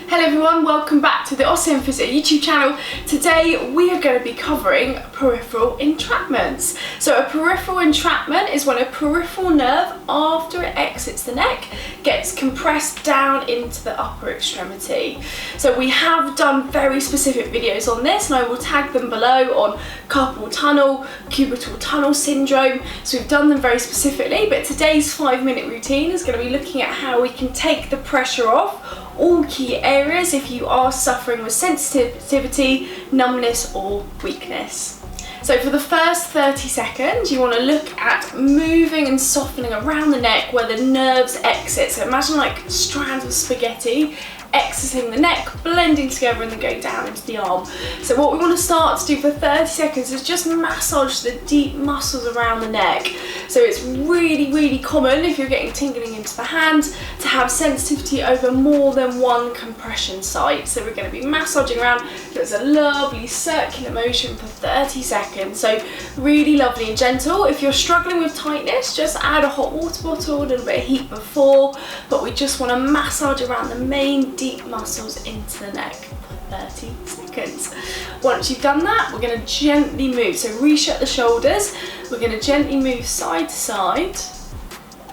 Hello everyone, welcome back to the Osteo and Physio YouTube channel. Today we are going to be covering peripheral entrapments. So a peripheral entrapment is when a peripheral nerve, after it exits the neck, gets compressed down into the upper extremity. So we have done very specific videos on this, and I will tag them below on carpal tunnel, cubital tunnel syndrome. So we've done them very specifically, but today's 5-minute routine is going to be looking at how we can take the pressure off all key areas if you are suffering with sensitivity, numbness or weakness. So for the first 30 seconds you want to look at moving and softening around the neck where the nerves exit. So imagine like strands of spaghetti exiting the neck, blending together and then going down into the arm. So what we want to start to do for 30 seconds is just massage the deep muscles around the neck. So it's really common if you're getting tingling into the hand to have sensitivity over more than one compression site. So we're going to be massaging around. It's a lovely circular motion for 30 seconds. So really lovely and gentle. If you're struggling with tightness, just add a hot water bottle, a little bit of heat before, but we just want to massage around the main deep muscles into the neck for 30 seconds. Once you've done that, we're going to gently move. So re-shut the shoulders. We're going to gently move side to side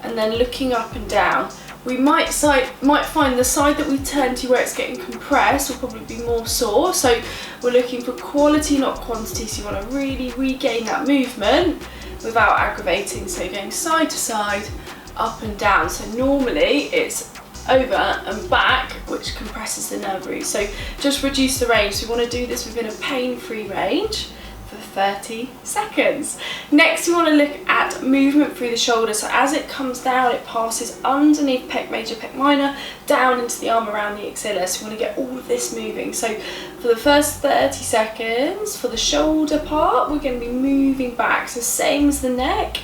and then looking up and down. We might find the side that we turn to where it's getting compressed will probably be more sore. So we're looking for quality, not quantity. So you want to really regain that movement without aggravating. So going side to side, up and down. So normally it's over and back, which compresses the nerve root. So just reduce the range. So we want to do this within a pain-free range for 30 seconds. Next, we want to look at movement through the shoulder. So as it comes down, it passes underneath pec major, pec minor, down into the arm around the axilla. So we want to get all of this moving. So for the first 30 seconds, for the shoulder part, we're going to be moving back. So same as the neck.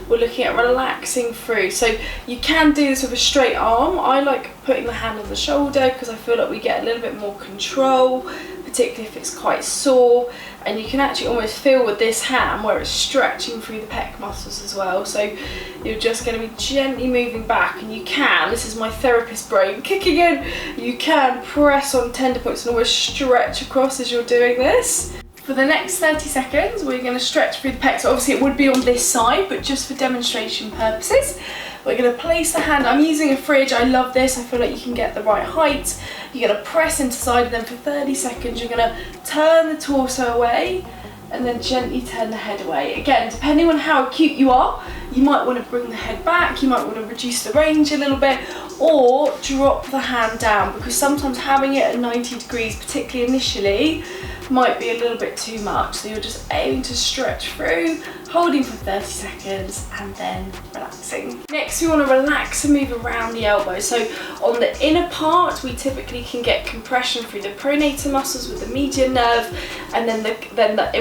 We're looking at relaxing through. So you can do this with a straight arm. I like putting the hand on the shoulder because I feel like we get a little bit more control, particularly if it's quite sore. And you can actually almost feel with this hand where it's stretching through the pec muscles as well. So you're just going to be gently moving back, and you can, this is my therapist brain kicking in, you can press on tender points and almost stretch across as you're doing this. For the next 30 seconds, we're going to stretch through the pecs. So obviously it would be on this side, but just for demonstration purposes, we're going to place the hand. I'm using a fridge. I love this. I feel like you can get the right height. You're going to press into side, and then for 30 seconds, you're going to turn the torso away and then gently turn the head away. Again, depending on how acute you are, you might want to bring the head back, you might want to reduce the range a little bit, or drop the hand down, because sometimes having it at 90 degrees, particularly initially, might be a little bit too much. So you're just aiming to stretch through, holding for 30 seconds and then relaxing. Next, we want to relax and move around the elbow. So on the inner part, we typically can get compression through the pronator muscles with the median nerve, and then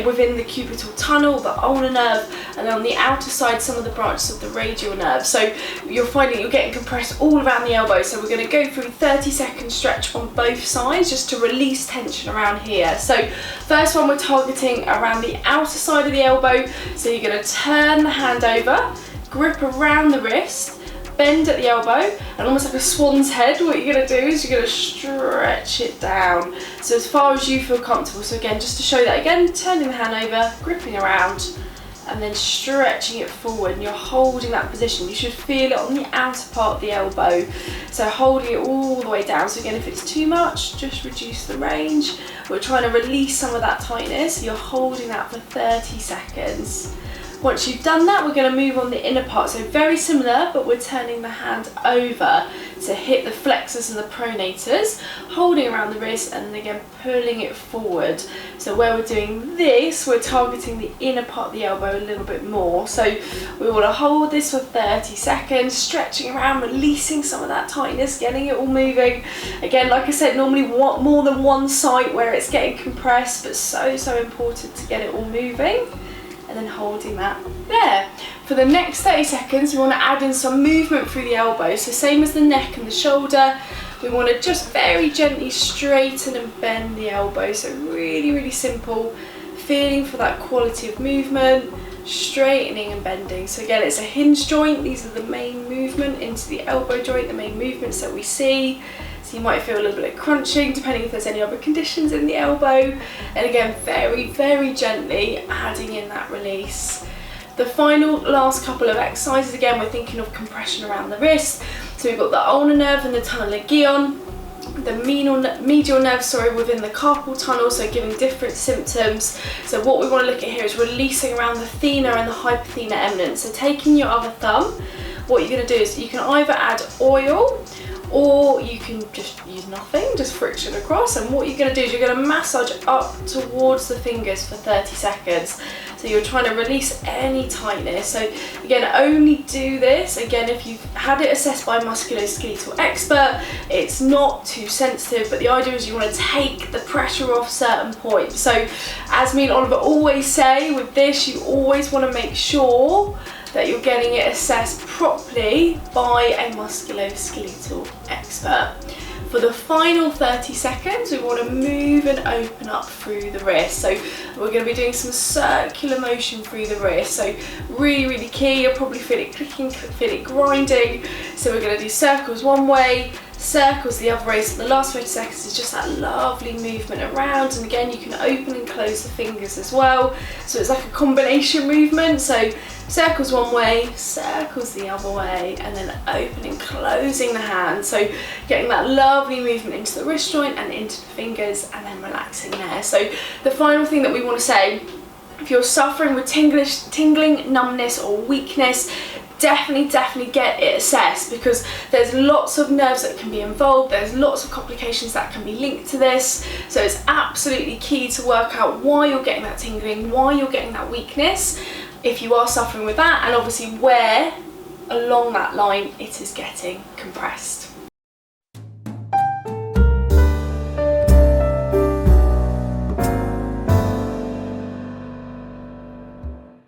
within the cubital tunnel, the ulnar nerve, and then on the outer side, some of the branches of the radial nerve. So you're finding you're getting compressed all around the elbow. So we're going to go through 30-second stretch on both sides just to release tension around here. So first one, we're targeting around the outer side of the elbow. So you're going to turn the hand over, grip around the wrist, bend at the elbow, and almost like a swan's head, what you're going to do is you're going to stretch it down. So as far as you feel comfortable. So again, just to show that again, turning the hand over, gripping around, and then stretching it forward, and you're holding that position. You should feel it on the outer part of the elbow. So holding it all the way down. So again, if it's too much, just reduce the range. We're trying to release some of that tightness. You're holding that for 30 seconds. Once you've done that, we're going to move on the inner part. So very similar, but we're turning the hand over to hit the flexors and the pronators, holding around the wrist, and then again pulling it forward. So where we're doing this, we're targeting the inner part of the elbow a little bit more. So we want to hold this for 30 seconds, stretching around, releasing some of that tightness, getting it all moving. Again, like I said, normally more than one site where it's getting compressed, but so important to get it all moving. And then holding that there. For the next 30 seconds, we want to add in some movement through the elbow. So same as the neck and the shoulder, we want to just very gently straighten and bend the elbow. So really simple, feeling for that quality of movement, straightening and bending. So again, it's a hinge joint. These are the main movement into the elbow joint, the main movements that we see. So you might feel a little bit crunching depending if there's any other conditions in the elbow. And again, very, very gently adding in that release. The final last couple of exercises, again, we're thinking of compression around the wrist. So we've got the ulnar nerve and the tunnel ligation, the medial nerve, within the carpal tunnel, so giving different symptoms. So what we want to look at here is releasing around the thenar and the hypothenar eminence. So taking your other thumb, what you're going to do is you can either add oil, or you can just use nothing, just friction across, and what you're going to do is you're going to massage up towards the fingers for 30 seconds. So you're trying to release any tightness. So again, only do this, again, if you've had it assessed by a musculoskeletal expert. It's not too sensitive, but the idea is you want to take the pressure off certain points. So as me and Oliver always say, with this, you always want to make sure that you're getting it assessed properly by a musculoskeletal expert. For the final 30 seconds, we want to move and open up through the wrist. So we're going to be doing some circular motion through the wrist. So really, really key. You'll probably feel it clicking, feel it grinding. So we're going to do circles one way, circles the other way. So the last 30 seconds is just that lovely movement around. And again, you can open and close the fingers as well. So it's like a combination movement. So circles one way, circles the other way, and then opening, closing the hand. So getting that lovely movement into the wrist joint and into the fingers, and then relaxing there. So the final thing that we want to say, if you're suffering with tingling, numbness or weakness, definitely get it assessed, because there's lots of nerves that can be involved, there's lots of complications that can be linked to this. So it's absolutely key to work out why you're getting that tingling, why you're getting that weakness, if you are suffering with that, and obviously where along that line it is getting compressed.